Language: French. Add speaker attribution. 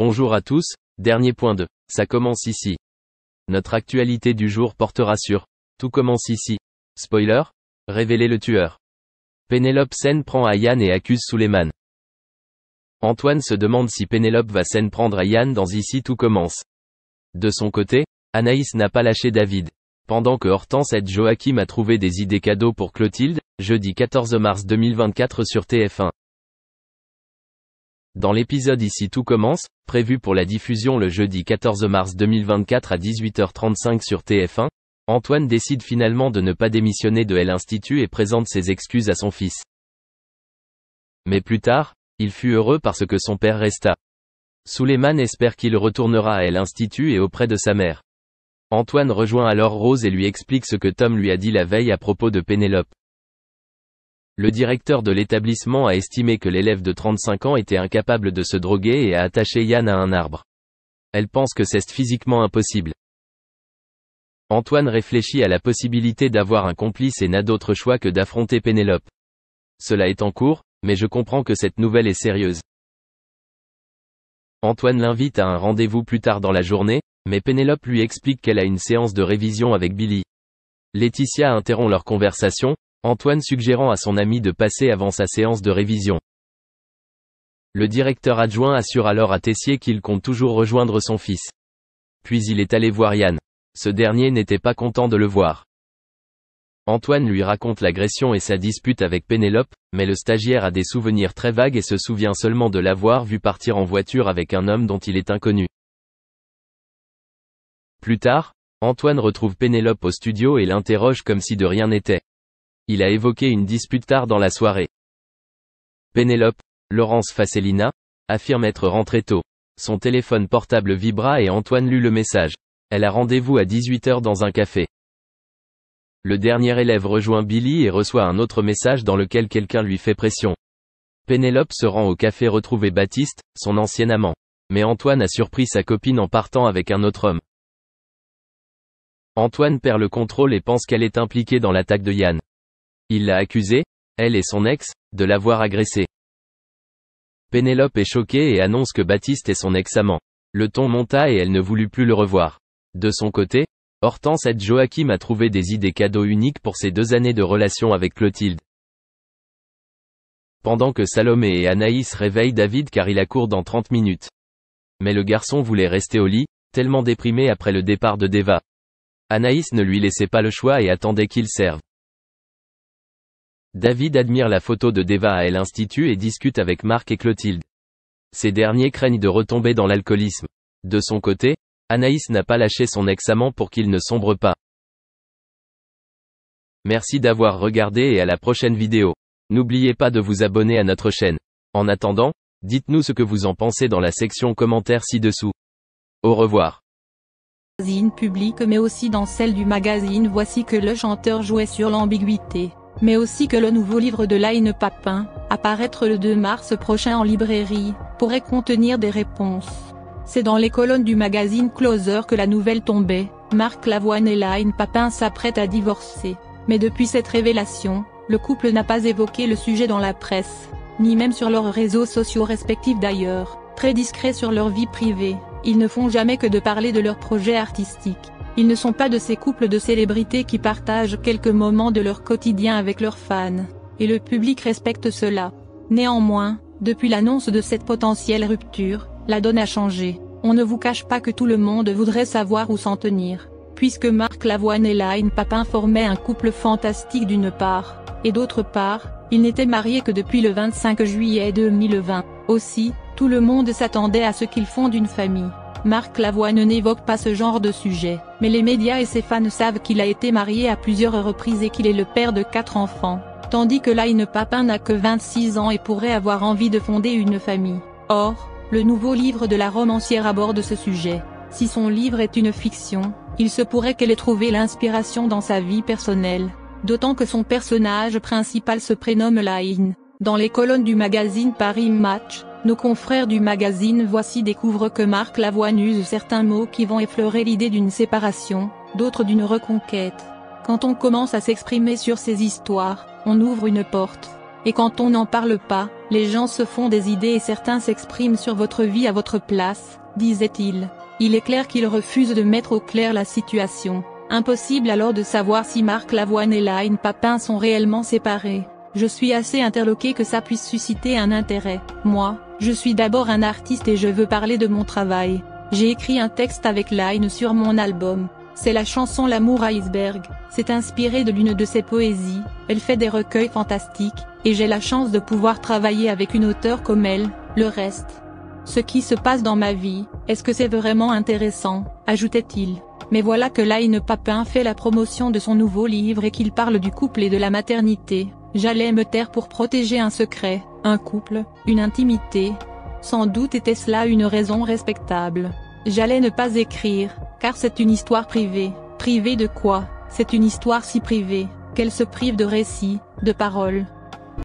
Speaker 1: Bonjour à tous, dernier point de ça commence ici. Notre actualité du jour portera sur tout commence ici. Spoiler, révéler le tueur. Pénélope s'en prend à Yann et accuse Suleiman. Antoine se demande si Pénélope va s'en prendre à Yann dans Ici tout commence. De son côté, Anaïs n'a pas lâché David. Pendant que Hortense et Joachim a trouvé des idées cadeaux pour Clotilde, jeudi 14 mars 2024 sur TF1. Dans l'épisode Ici tout commence, prévu pour la diffusion le jeudi 14 mars 2024 à 18h35 sur TF1, Antoine décide finalement de ne pas démissionner de l'Institut et présente ses excuses à son fils. Mais plus tard, il fut heureux parce que son père resta. Suleiman espère qu'il retournera à l'Institut et auprès de sa mère. Antoine rejoint alors Rose et lui explique ce que Tom lui a dit la veille à propos de Pénélope. Le directeur de l'établissement a estimé que l'élève de 35 ans était incapable de se droguer et a attaché Yann à un arbre. Elle pense que c'est physiquement impossible. Antoine réfléchit à la possibilité d'avoir un complice et n'a d'autre choix que d'affronter Pénélope. Cela est en cours, mais je comprends que cette nouvelle est sérieuse. Antoine l'invite à un rendez-vous plus tard dans la journée, mais Pénélope lui explique qu'elle a une séance de révision avec Billy. Laetitia interrompt leur conversation, Antoine suggérant à son ami de passer avant sa séance de révision. Le directeur adjoint assure alors à Tessier qu'il compte toujours rejoindre son fils. Puis il est allé voir Yann. Ce dernier n'était pas content de le voir. Antoine lui raconte l'agression et sa dispute avec Pénélope, mais le stagiaire a des souvenirs très vagues et se souvient seulement de l'avoir vu partir en voiture avec un homme dont il est inconnu. Plus tard, Antoine retrouve Pénélope au studio et l'interroge comme si de rien n'était. Il a évoqué une dispute tard dans la soirée. Pénélope, Laurence Facelina, affirme être rentrée tôt. Son téléphone portable vibra et Antoine lut le message. Elle a rendez-vous à 18h dans un café. Le dernier élève rejoint Billy et reçoit un autre message dans lequel quelqu'un lui fait pression. Pénélope se rend au café retrouver Baptiste, son ancien amant. Mais Antoine a surpris sa copine en partant avec un autre homme. Antoine perd le contrôle et pense qu'elle est impliquée dans l'attaque de Yann. Il l'a accusée, elle et son ex, de l'avoir agressée. Pénélope est choquée et annonce que Baptiste est son ex-amant. Le ton monta et elle ne voulut plus le revoir. De son côté, Hortense et Joachim a trouvé des idées cadeaux uniques pour ses 2 années de relation avec Clotilde. Pendant que Salomé et Anaïs réveillent David car il accourt dans 30 minutes. Mais le garçon voulait rester au lit, tellement déprimé après le départ de Deva. Anaïs ne lui laissait pas le choix et attendait qu'il serve. David admire la photo de Deva à l'Institut et discute avec Marc et Clotilde. Ces derniers craignent de retomber dans l'alcoolisme. De son côté, Anaïs n'a pas lâché son ex-amant pour qu'il ne sombre pas. Merci d'avoir regardé et à la prochaine vidéo. N'oubliez pas de vous abonner à notre chaîne. En attendant, dites-nous ce que vous en pensez dans la section commentaires ci-dessous. Au revoir.
Speaker 2: Magazine public mais aussi dans celle du magazine Voici que le chanteur jouait sur l'ambiguïté. Mais aussi que le nouveau livre de Line Papin, à paraître le 2 mars prochain en librairie, pourrait contenir des réponses. C'est dans les colonnes du magazine Closer que la nouvelle tombait. Marc Lavoine et Line Papin s'apprêtent à divorcer. Mais depuis cette révélation, le couple n'a pas évoqué le sujet dans la presse, ni même sur leurs réseaux sociaux respectifs d'ailleurs. Très discrets sur leur vie privée, ils ne font jamais que de parler de leurs projets artistiques. Ils ne sont pas de ces couples de célébrités qui partagent quelques moments de leur quotidien avec leurs fans, et le public respecte cela. Néanmoins, depuis l'annonce de cette potentielle rupture, la donne a changé. On ne vous cache pas que tout le monde voudrait savoir où s'en tenir, puisque Marc Lavoine et Line Papin formaient un couple fantastique d'une part, et d'autre part, ils n'étaient mariés que depuis le 25 juillet 2020. Aussi, tout le monde s'attendait à ce qu'ils fondent une famille. Marc Lavoine n'évoque pas ce genre de sujet, mais les médias et ses fans savent qu'il a été marié à plusieurs reprises et qu'il est le père de 4 enfants, tandis que Line Papin n'a que 26 ans et pourrait avoir envie de fonder une famille. Or, le nouveau livre de la romancière aborde ce sujet. Si son livre est une fiction, il se pourrait qu'elle ait trouvé l'inspiration dans sa vie personnelle, d'autant que son personnage principal se prénomme Line. Dans les colonnes du magazine Paris Match, nos confrères du magazine Voici découvrent que Marc Lavoine use certains mots qui vont effleurer l'idée d'une séparation, d'autres d'une reconquête. Quand on commence à s'exprimer sur ces histoires, on ouvre une porte. Et quand on n'en parle pas, Les gens se font des idées et certains s'expriment sur votre vie à votre place, disait-il. Il est clair qu'il refuse de mettre au clair la situation. Impossible alors de savoir si Marc Lavoine et Line Papin sont réellement séparés. Je suis assez interloqué que ça puisse susciter un intérêt. Moi, je suis d'abord un artiste et je veux parler de mon travail. J'ai écrit un texte avec Line sur mon album. C'est la chanson L'amour iceberg. C'est inspiré de l'une de ses poésies. Elle fait des recueils fantastiques, et j'ai la chance de pouvoir travailler avec une auteure comme elle. Le reste, ce qui se passe dans ma vie, est-ce que c'est vraiment intéressant, ajoutait-il. Mais voilà que Line Papin fait la promotion de son nouveau livre et qu'il parle du couple et de la maternité. J'allais me taire pour protéger un secret, un couple, une intimité. Sans doute était-ce là une raison respectable. J'allais ne pas écrire, car c'est une histoire privée. Privée de quoi? C'est une histoire si privée, qu'elle se prive de récits, de paroles.